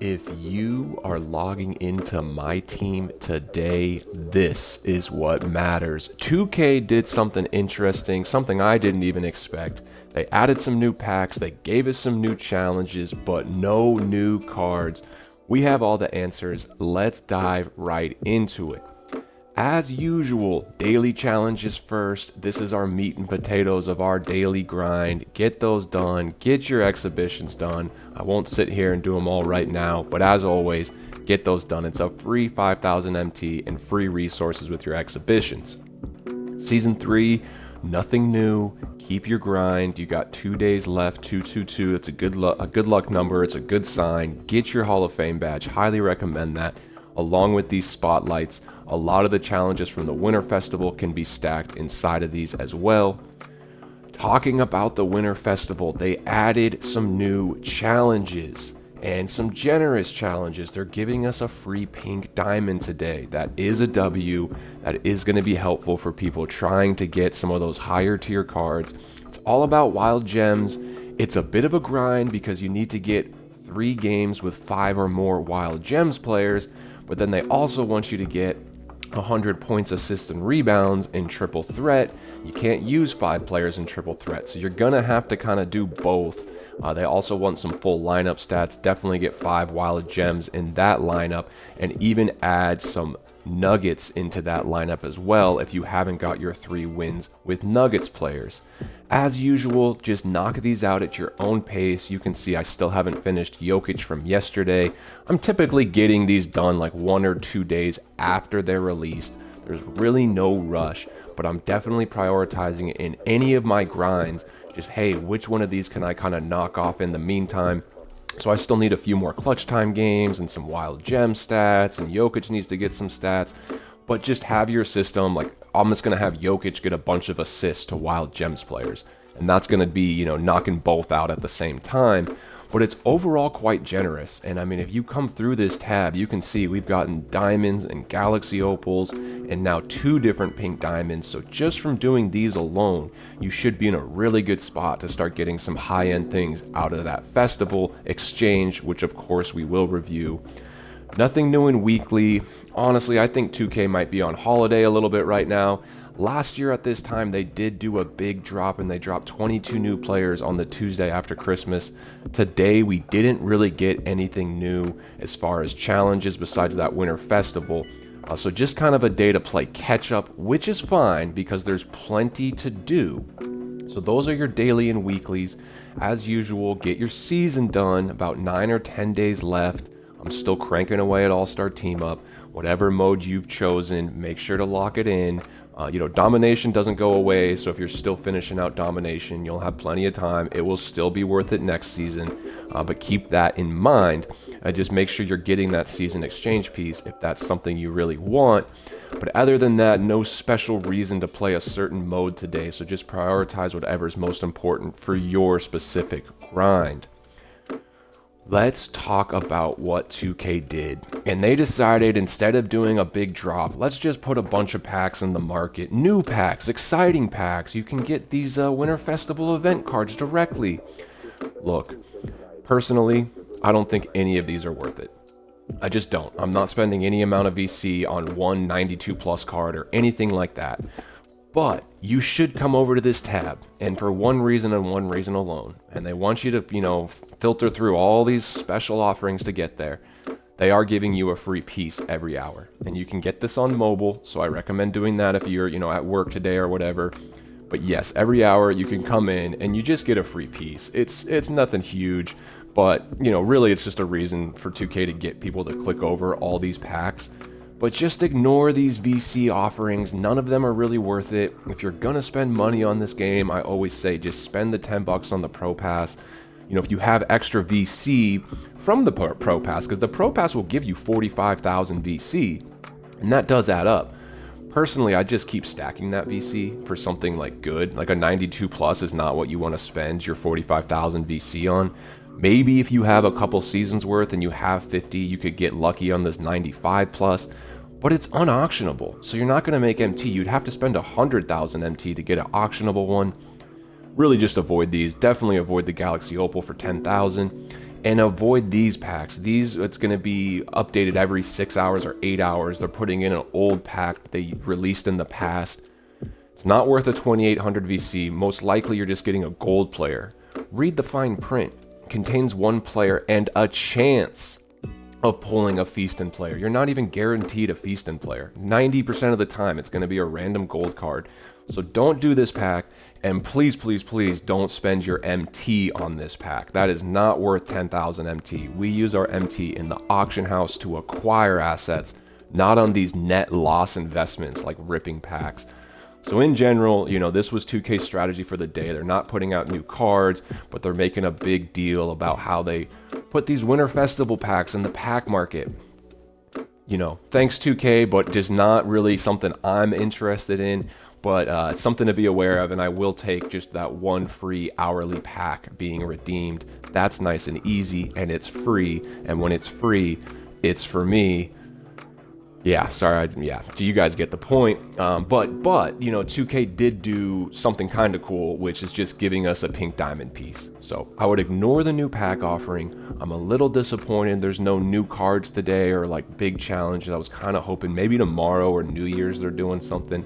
If you are logging into MyTeam today, this is what matters. 2K did something interesting, something I didn't even expect. They added some new packs, they gave us some new challenges, but no new cards. We have all the answers. Let's dive right into it. As usual, daily challenges first. This is our meat and potatoes of our daily grind. Get those done. Get your exhibitions done. I won't sit here and do them all right now, but as always, get those done. It's a free 5,000 MT and free resources with your exhibitions. Season 3, nothing new. Keep your grind. You got 2 days left. 222. It's a good luck number. It's a good sign. Get your Hall of Fame badge. Highly recommend that. Along with these spotlights, a lot of the challenges from the Winter Festival can be stacked inside of these as well. Talking about the Winter Festival, they added some new challenges and some generous challenges. They're giving us a free pink diamond today. That is a W. That is going to be helpful for people trying to get some of those higher tier cards. It's all about wild gems. It's a bit of a grind because you need to get 3 games with 5 or more wild gems players, but then they also want you to get 100 points, assists, and rebounds in triple threat. You can't use 5 players in triple threat, so you're gonna have to kind of do both. They also want some full lineup stats. Definitely get 5 wild gems in that lineup, and even add some nuggets into that lineup as well if you haven't got your 3 wins with nuggets players. As usual, just knock these out at your own pace. You can see I still haven't finished Jokic from yesterday. I'm typically getting these done like 1 or 2 days after they're released. There's really no rush, but I'm definitely prioritizing it in any of my grinds. Just, hey, which one of these can I kind of knock off in the meantime? So I still need a few more clutch time games and some wild gem stats, and Jokic needs to get some stats. But just have your system, like I'm just going to have Jokic get a bunch of assists to wild gems players. And that's going to be, knocking both out at the same time. But it's overall quite generous. And I mean, if you come through this tab, you can see we've gotten diamonds and galaxy opals and now 2 different pink diamonds. So just from doing these alone, you should be in a really good spot to start getting some high-end things out of that festival exchange, which of course we will review. Nothing new in weekly. Honestly, I think 2K might be on holiday a little bit right now. Last year at this time, they did do a big drop and they dropped 22 new players on the Tuesday after Christmas. Today, we didn't really get anything new as far as challenges besides that Winter Festival. So just kind of a day to play catch up, which is fine because there's plenty to do. So those are your daily and weeklies. As usual, get your season done, about 9 or 10 days left. I'm still cranking away at All-Star Team Up. Whatever mode you've chosen, make sure to lock it in. Domination doesn't go away, so if you're still finishing out Domination, you'll have plenty of time. It will still be worth it next season, but keep that in mind. Just make sure you're getting that season exchange piece if that's something you really want. But other than that, no special reason to play a certain mode today, so just prioritize whatever's most important for your specific grind. Let's talk about what 2K did. And they decided instead of doing a big drop, let's just put a bunch of packs in the market. New packs, exciting packs. You can get these Winter Festival event cards directly. Look, personally, I don't think any of these are worth it. I just don't. I'm not spending any amount of VC on one 92 plus card or anything like that. But you should come over to this tab, and for one reason and one reason alone, and they want you to, filter through all these special offerings to get there. They are giving you a free piece every hour, and you can get this on mobile, so I recommend doing that if you're, at work today or whatever. But yes, every hour you can come in and you just get a free piece. It's nothing huge, but, really it's just a reason for 2K to get people to click over all these packs. But just ignore these VC offerings. None of them are really worth it. If you're gonna spend money on this game, I always say just spend the 10 bucks on the Pro Pass. If you have extra VC from the Pro Pass, because the Pro Pass will give you 45,000 VC, and that does add up. Personally, I just keep stacking that VC for something like good. Like a 92 plus is not what you want to spend your 45,000 VC on. Maybe if you have a couple seasons worth and you have 50, you could get lucky on this 95 plus. But it's unauctionable, so you're not going to make MT. You'd have to spend 100,000 MT to get an auctionable one. Really just avoid these. Definitely avoid the Galaxy Opal for 10,000. And avoid these packs. These, it's going to be updated every 6 hours or 8 hours. They're putting in an old pack that they released in the past. It's not worth a 2800 VC. Most likely you're just getting a gold player. Read the fine print. It contains one player and a chance of pulling a Feastin' player. You're not even guaranteed a Feastin' player. 90% of the time it's going to be a random gold card. So don't do this pack, and please, please, please don't spend your MT on this pack. That is not worth 10,000 MT. We use our MT in the auction house to acquire assets, not on these net loss investments like ripping packs. So in general, this was 2K's strategy for the day. They're not putting out new cards, but they're making a big deal about how they put these Winter Festival packs in the pack market. Thanks 2K, but just not really something I'm interested in. But something to be aware of, and I will take just that one free hourly pack being redeemed. That's nice and easy, and it's free. And when it's free, it's for me. Yeah, sorry, so you guys get the point. But 2K did do something kind of cool, which is just giving us a pink diamond piece. So I would ignore the new pack offering. I'm a little disappointed there's no new cards today or like big challenges. I was kind of hoping maybe tomorrow or New Year's they're doing something.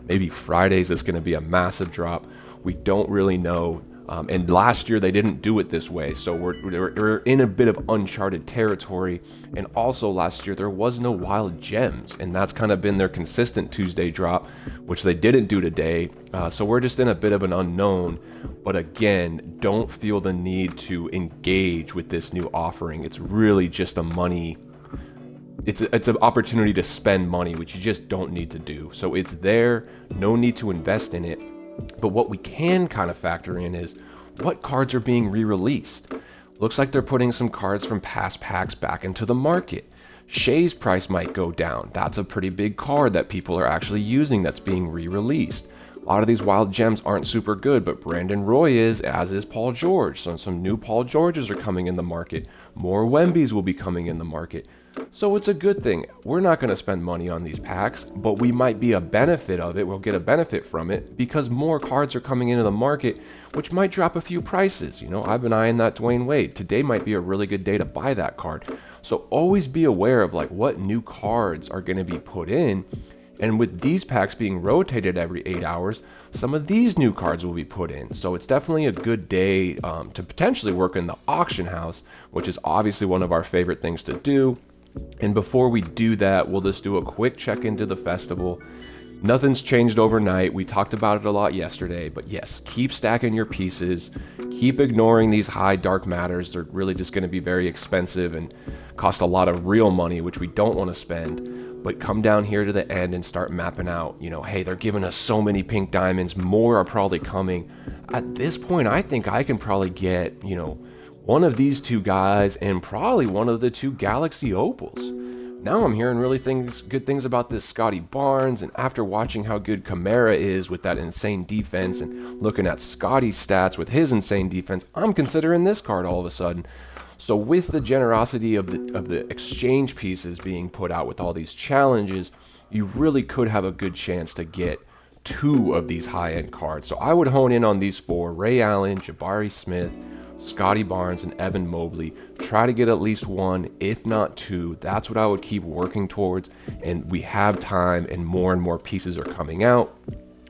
Maybe Fridays is going to be a massive drop. We don't really know. And last year they didn't do it this way. So we're in a bit of uncharted territory. And also last year there was no wild gems. And that's kind of been their consistent Tuesday drop, which they didn't do today. So we're just in a bit of an unknown. But again, don't feel the need to engage with this new offering. It's really just a money. It's an opportunity to spend money, which you just don't need to do. So it's there, no need to invest in it. But what we can kind of factor in is what cards are being re-released. Looks like they're putting some cards from past packs back into the market. Shay's price might go down. That's a pretty big card that people are actually using that's being re-released. A lot of these wild gems aren't super good, but Brandon Roy is, as is Paul George. So some new Paul Georges are coming in the market. More Wembys will be coming in the market. So it's a good thing. We're not going to spend money on these packs, but we might be a benefit of it. We'll get a benefit from it because more cards are coming into the market, which might drop a few prices. I've been eyeing that Dwayne Wade. Today might be a really good day to buy that card. So always be aware of like what new cards are going to be put in. And with these packs being rotated every 8 hours, some of these new cards will be put in. So it's definitely a good day to potentially work in the auction house, which is obviously one of our favorite things to do. And before we do that, we'll just do a quick check into the festival. Nothing's changed overnight. We talked about it a lot yesterday, but yes, keep stacking your pieces. Keep ignoring these high dark matters. They're really just going to be very expensive and cost a lot of real money, which we don't want to spend. But come down here to the end and start mapping out, hey, they're giving us so many pink diamonds. More are probably coming. At this point, I think I can probably get, one of these two guys and probably one of the two Galaxy Opals. Now I'm hearing really good things about this Scotty Barnes, and after watching how good Kamara is with that insane defense and looking at Scotty's stats with his insane defense, I'm considering this card all of a sudden. So with the generosity of the exchange pieces being put out with all these challenges, you really could have a good chance to get two of these high-end cards. So I would hone in on these four: Ray Allen, Jabari Smith, Scotty Barnes, and Evan Mobley. Try to get at least one, if not two. That's what I would keep working towards. And we have time and more pieces are coming out.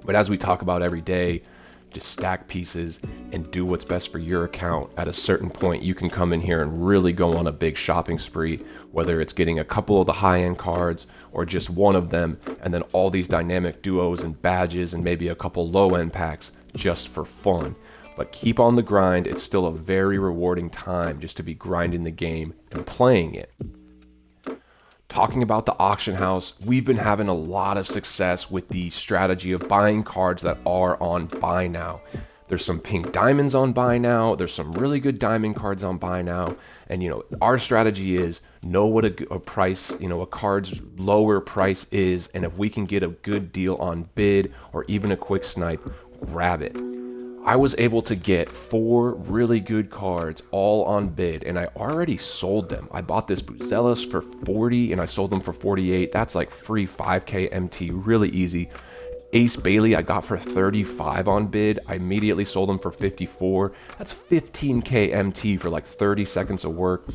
But as we talk about every day, just stack pieces and do what's best for your account. At a certain point, you can come in here and really go on a big shopping spree, whether it's getting a couple of the high-end cards or just one of them, and then all these dynamic duos and badges and maybe a couple low-end packs just for fun. But keep on the grind. It's still a very rewarding time just to be grinding the game and playing it. Talking about the auction house, we've been having a lot of success with the strategy of buying cards that are on buy now. There's some pink diamonds on buy now. There's some really good diamond cards on buy now. And, our strategy is know what a price, a card's lower price is. And if we can get a good deal on bid or even a quick snipe, grab it. I was able to get 4 really good cards all on bid, and I already sold them. I bought this Buzelis for 40 and I sold them for 48. That's like free 5k MT, really easy. Ace Bailey I got for 35 on bid. I immediately sold him for 54. That's 15k MT for like 30 seconds of work.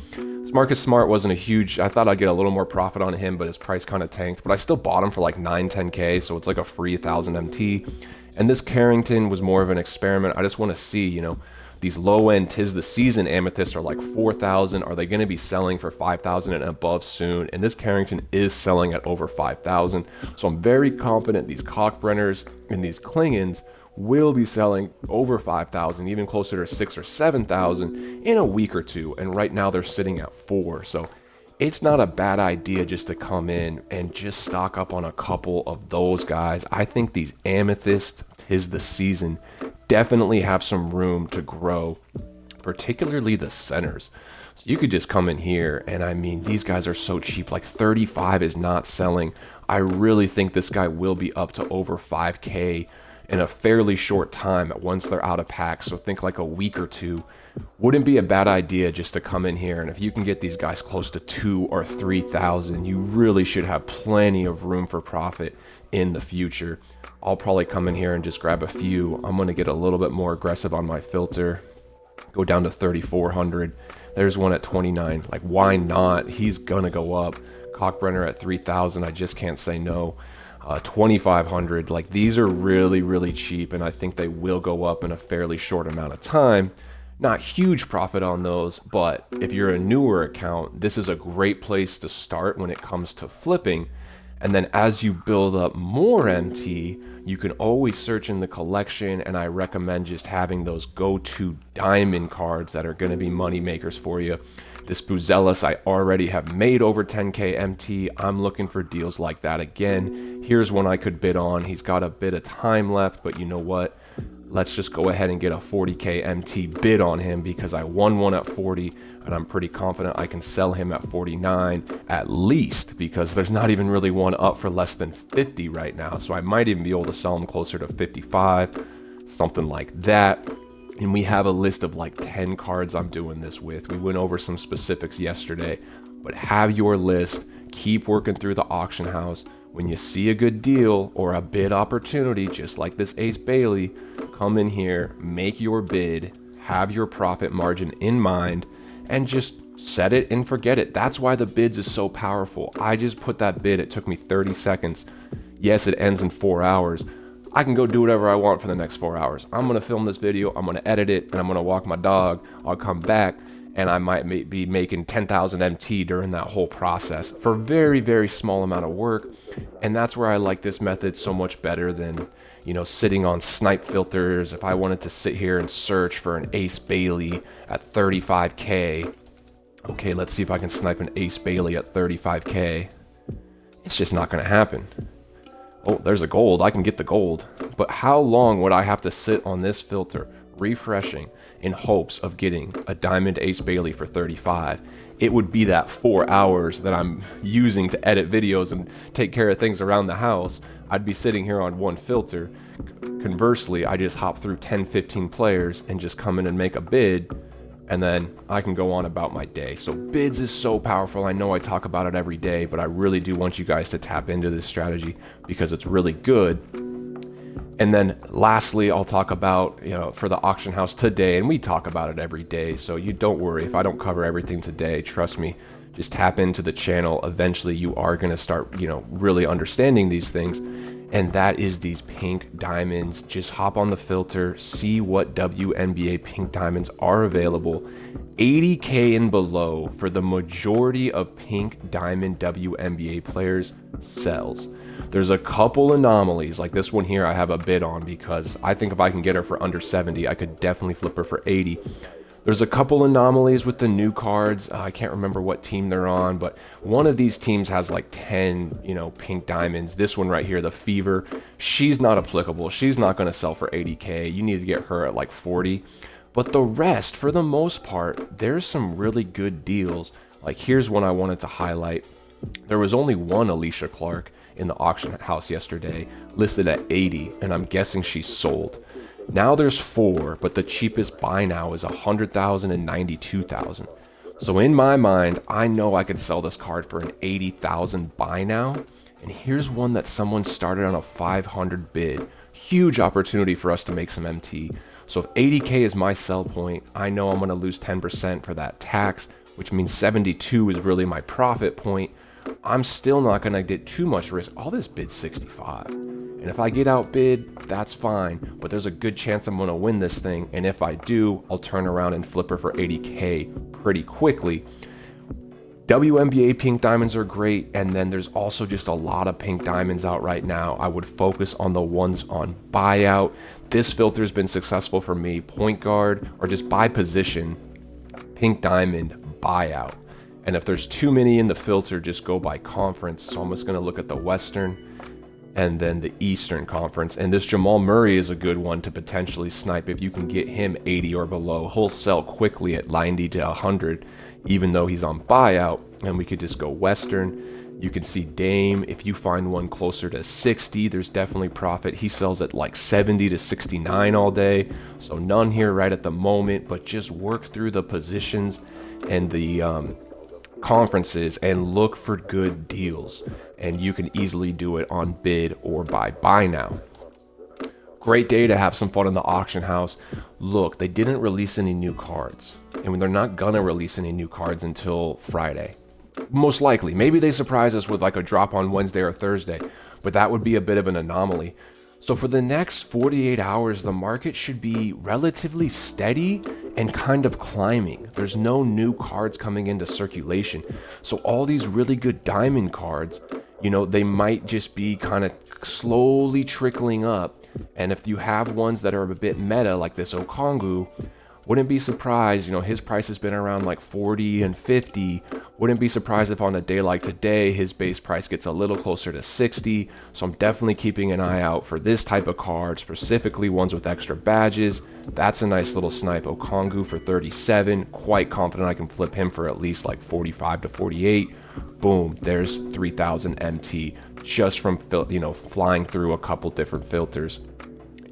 Marcus Smart wasn't a huge, I thought I'd get a little more profit on him, but his price kind of tanked. But I still bought him for like 10k, so it's like a free 1,000 MT. And this Carrington was more of an experiment. I just want to see, you know, these low-end Tis the Season amethysts are like 4,000. Are they going to be selling for 5,000 and above soon? And this Carrington is selling at over 5,000. So I'm very confident these Cockbrenners and these Klingons will be selling over 5,000, even closer to 6,000 or 7,000 in a week or two. And right now they're sitting at 4. So it's not a bad idea just to come in and just stock up on a couple of those guys. I think these amethysts, Tis the Season, definitely have some room to grow, particularly the centers. So you could just come in here, and I mean, these guys are so cheap. Like 35 is not selling. I really think this guy will be up to over 5k in a fairly short time once they're out of packs. So think like a week or two. Wouldn't be a bad idea just to come in here, and if you can get these guys close to 2,000 or 3,000, you really should have plenty of room for profit in the future. I'll probably come in here and just grab a few. I'm going to get a little bit more aggressive on my filter, go down to 3,400. There's one at 29. Like, why not? He's going to go up. Cockbrenner at 3,000. I just can't say no. 2,500. Like, these are really, really cheap, and I think they will go up in a fairly short amount of time. Not huge profit on those, but if you're a newer account, this is a great place to start when it comes to flipping. And then as you build up more MT, you can always search in the collection, and I recommend just having those go-to diamond cards that are going to be money makers for you. This Buzelis I already have made over 10k MT. I'm looking for deals like that again. Here's one I could bid on. He's got a bit of time left, but you know what? Let's just go ahead and get a 40k MT bid on him, because I won one at 40, and I'm pretty confident I can sell him at 49 at least, because there's not even really one up for less than 50 right now. So I might even be able to sell him closer to 55, something like that. And we have a list of like 10 cards I'm doing this with. We went over some specifics yesterday, but have your list. Keep working through the auction house. When you see a good deal or a bid opportunity, just like this Ace Bailey, come in here, make your bid, have your profit margin in mind, and just set it and forget it. That's why the bids is so powerful. I just put that bid. It took me 30 seconds. Yes, it ends in 4 hours. I can go do whatever I want for the next 4 hours. I'm going to film this video, I'm going to edit it, and I'm going to walk my dog. I'll come back, and I might be making 10,000 MT during that whole process for very, very small amount of work. And that's where I like this method so much better than, you know, sitting on snipe filters. If I wanted to sit here and search for an Ace Bailey at 35k, okay, let's see if I can snipe an Ace Bailey at 35k. It's just not going to happen. Oh, there's a gold. I can get the gold. But how long would I have to sit on this filter, refreshing, in hopes of getting a diamond Ace Bailey for 35? It would be that 4 hours that I'm using to edit videos and take care of things around the house. I'd be sitting here on one filter. Conversely, I just hop through 10, 15 players and just come in and make a bid, and then I can go on about my day. So bids is so powerful. I know I talk about it every day, but I really do want you guys to tap into this strategy because it's really good. And then lastly, I'll talk about, you know, for the auction house today, and we talk about it every day, so you don't worry if I don't cover everything today. Trust me, just tap into the channel. Eventually you are going to start, you know, really understanding these things. And that is these pink diamonds. Just hop on the filter, see what WNBA pink diamonds are available. 80k and below for the majority of pink diamond WNBA players sells. There's a couple anomalies, like this one here I have a bid on because I think if I can get her for under 70, I could definitely flip her for 80. There's a couple anomalies with the new cards. I can't remember what team they're on, but one of these teams has like 10, you know, pink diamonds. This one right here, the Fever, she's not applicable. She's not going to sell for 80k. You need to get her at like 40. But the rest, for the most part, there's some really good deals. Like here's one I wanted to highlight. There was only one Alicia Clark in the auction house yesterday, listed at 80, and I'm guessing she's sold. Now there's 4, but the cheapest buy now is 100,000 and 92,000. So in my mind, I know I could sell this card for an 80,000 buy now, And here's one that someone started on a 500 bid. Huge opportunity for us to make some MT. So if 80K is my sell point, I know I'm gonna lose 10% for that tax, which means 72 is really my profit point. I'm still not gonna get too much risk. All this bid's 65. And if I get outbid, that's fine, but there's a good chance I'm gonna win this thing. And if I do, I'll turn around and flip her for 80K pretty quickly. WNBA pink diamonds are great, and then there's also just a lot of pink diamonds out right now. I would focus on the ones on buyout. This filter's been successful for me. Point guard, or just by position, pink diamond, buyout. And if there's too many in the filter, just go by conference. So I'm just gonna look at the Western and then the Eastern Conference. And this Jamal Murray is a good one to potentially snipe if you can get him 80 or below. He'll sell quickly at 90 to 100, even though he's on buyout. And we could just go Western. You can see Dame. If you find one closer to 60, there's definitely profit. He sells at like 70 to 69 all day. So none here right at the moment, but just work through the positions and the conferences and look for good deals, and you can easily do it on bid or by buy now. Great day to have some fun in the auction house. Look, they didn't release any new cards, and they're not gonna release any new cards until Friday, most likely. Maybe they surprise us with like a drop on Wednesday or Thursday, but that would be a bit of an anomaly. So for the next 48 hours, the market should be relatively steady and kind of climbing. There's no new cards coming into circulation. So all these really good diamond cards, you know, they might just be kind of slowly trickling up. And if you have ones that are a bit meta, like this Okongu, wouldn't be surprised, you know, his price has been around like 40 and 50. Wouldn't be surprised if on a day like today, his base price gets a little closer to 60. So I'm definitely keeping an eye out for this type of card, specifically ones with extra badges. That's a nice little snipe. Okongu for 37. Quite confident I can flip him for at least like 45 to 48. Boom, there's 3,000 MT just from, you know, flying through a couple different filters.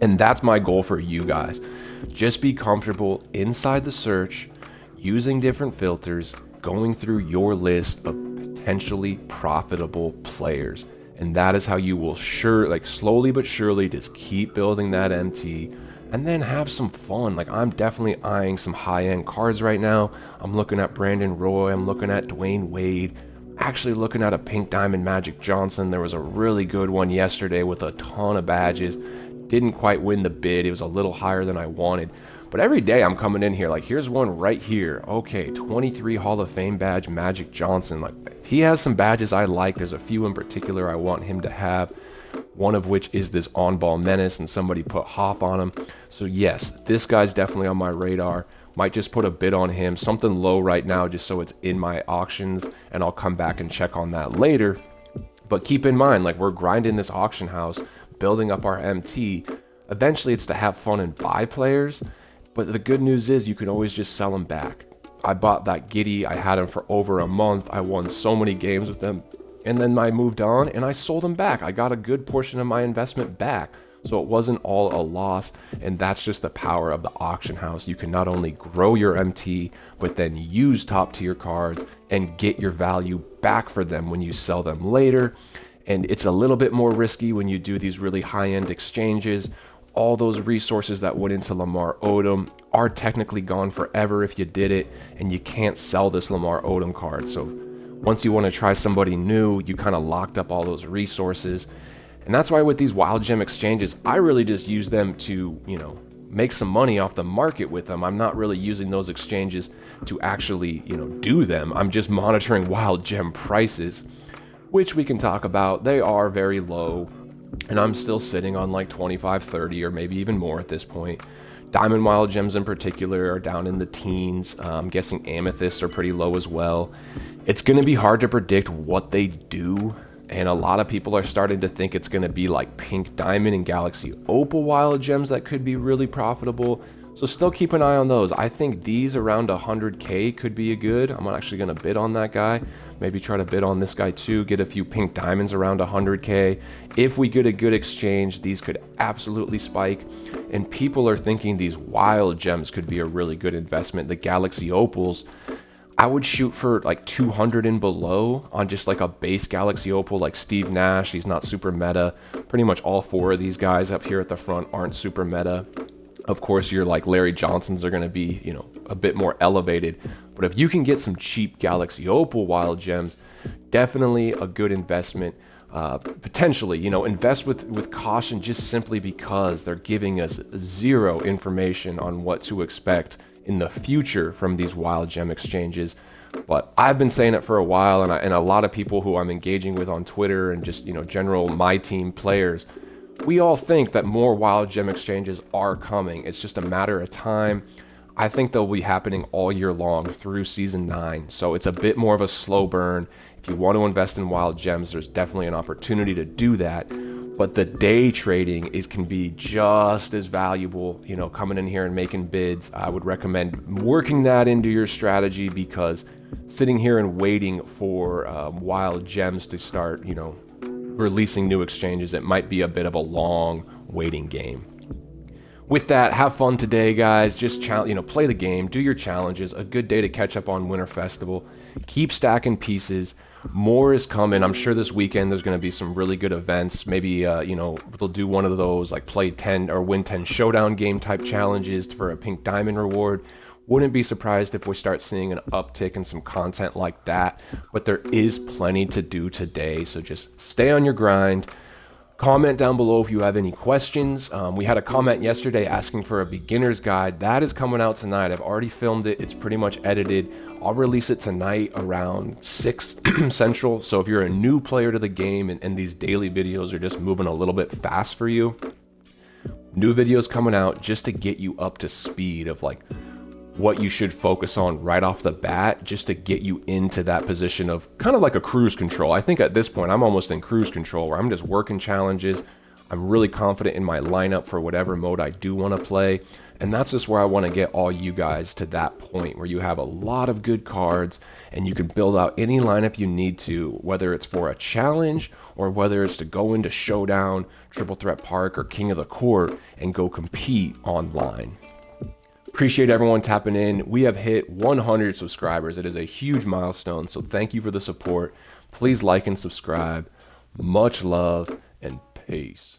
And that's my goal for you guys. Just be comfortable inside the search, using different filters, going through your list of potentially profitable players. And that is how you will slowly but surely just keep building that MT and then have some fun. Like, I'm definitely eyeing some high-end cards right now. I'm looking at Brandon Roy, I'm looking at Dwayne Wade, actually looking at a pink diamond Magic Johnson. There was a really good one yesterday with a ton of badges. Didn't quite win the bid. It was a little higher than I wanted. But every day I'm coming in here, like, here's one right here. Okay, 23 Hall of Fame badge, Magic Johnson. Like, he has some badges I like. There's a few in particular I want him to have. One of which is this on-ball menace, and somebody put Hop on him. So yes, this guy's definitely on my radar. Might just put a bid on him, something low right now, just so it's in my auctions, and I'll come back and check on that later. But keep in mind, like, we're grinding this auction house, building up our MT. Eventually it's to have fun and buy players, but the good news is you can always just sell them back. I bought that Giddy, I had him for over a month, I won so many games with them, and then I moved on and I sold them back. I got a good portion of my investment back, so it wasn't all a loss. And that's just the power of the auction house. You can not only grow your MT, but then use top tier cards and get your value back for them when you sell them later. And it's a little bit more risky when you do these really high-end exchanges. All those resources that went into Lamar Odom are technically gone forever if you did it, and you can't sell this Lamar Odom card. So once you want to try somebody new, you kind of locked up all those resources. And that's why with these wild gem exchanges, I really just use them to, you know, make some money off the market with them. I'm not really using those exchanges to actually, you know, do them. I'm just monitoring wild gem prices, which we can talk about. They are very low, and I'm still sitting on like 25, 30, or maybe even more at this point. Diamond wild gems in particular are down in the teens. I'm guessing amethysts are pretty low as well. It's going to be hard to predict what they do, and a lot of people are starting to think it's going to be like pink diamond and galaxy opal wild gems that could be really profitable. So still keep an eye on those. I think these around 100K could be a good. I'm actually going to bid on that guy. Maybe try to bid on this guy too. Get a few pink diamonds around 100K. If we get a good exchange, these could absolutely spike. And people are thinking these wild gems could be a really good investment. The galaxy opals, I would shoot for like 200 and below on just like a base Galaxy Opal, like Steve Nash. He's not super meta. Pretty much all four of these guys up here at the front aren't super meta. Of course, your like Larry Johnsons are going to be, you know, a bit more elevated. But if you can get some cheap Galaxy Opal wild gems, definitely a good investment. Potentially, you know, invest with caution, just simply because they're giving us zero information on what to expect in the future from these wild gem exchanges. But I've been saying it for a while, and a lot of people who I'm engaging with on Twitter and just, you know, general MyTeam players, we all think that more wild gem exchanges are coming. It's just a matter of time. I think they'll be happening all year long through season 9. So it's a bit more of a slow burn. If you want to invest in wild gems, there's definitely an opportunity to do that. But the day trading can be just as valuable, you know, coming in here and making bids. I would recommend working that into your strategy, because sitting here and waiting for wild gems to start, you know, releasing new exchanges, it might be a bit of a long waiting game. With that, have fun today, guys. Just play the game, do your challenges. A good day to catch up on Winter Festival. Keep stacking pieces. More is coming. I'm sure this weekend there's going to be some really good events. Maybe they'll do one of those like play 10 or win 10 showdown game type challenges for a pink diamond reward. Wouldn't be surprised if we start seeing an uptick in some content like that. But there is plenty to do today, so just stay on your grind. Comment down below if you have any questions. We had a comment yesterday asking for a beginner's guide. That is coming out tonight. I've already filmed it. It's pretty much edited. I'll release it tonight around 6 Central. So if you're a new player to the game and these daily videos are just moving a little bit fast for you, new videos coming out just to get you up to speed of like what you should focus on right off the bat, just to get you into that position of kind of like a cruise control. I think at this point I'm almost in cruise control, where I'm just working challenges. I'm really confident in my lineup for whatever mode I do want to play. And that's just where I want to get all you guys to that point where you have a lot of good cards and you can build out any lineup you need to, whether it's for a challenge or whether it's to go into Showdown, Triple Threat Park, or King of the Court and go compete online. Appreciate everyone tapping in. We have hit 100 subscribers. It is a huge milestone, so thank you for the support. Please like and subscribe. Much love and peace.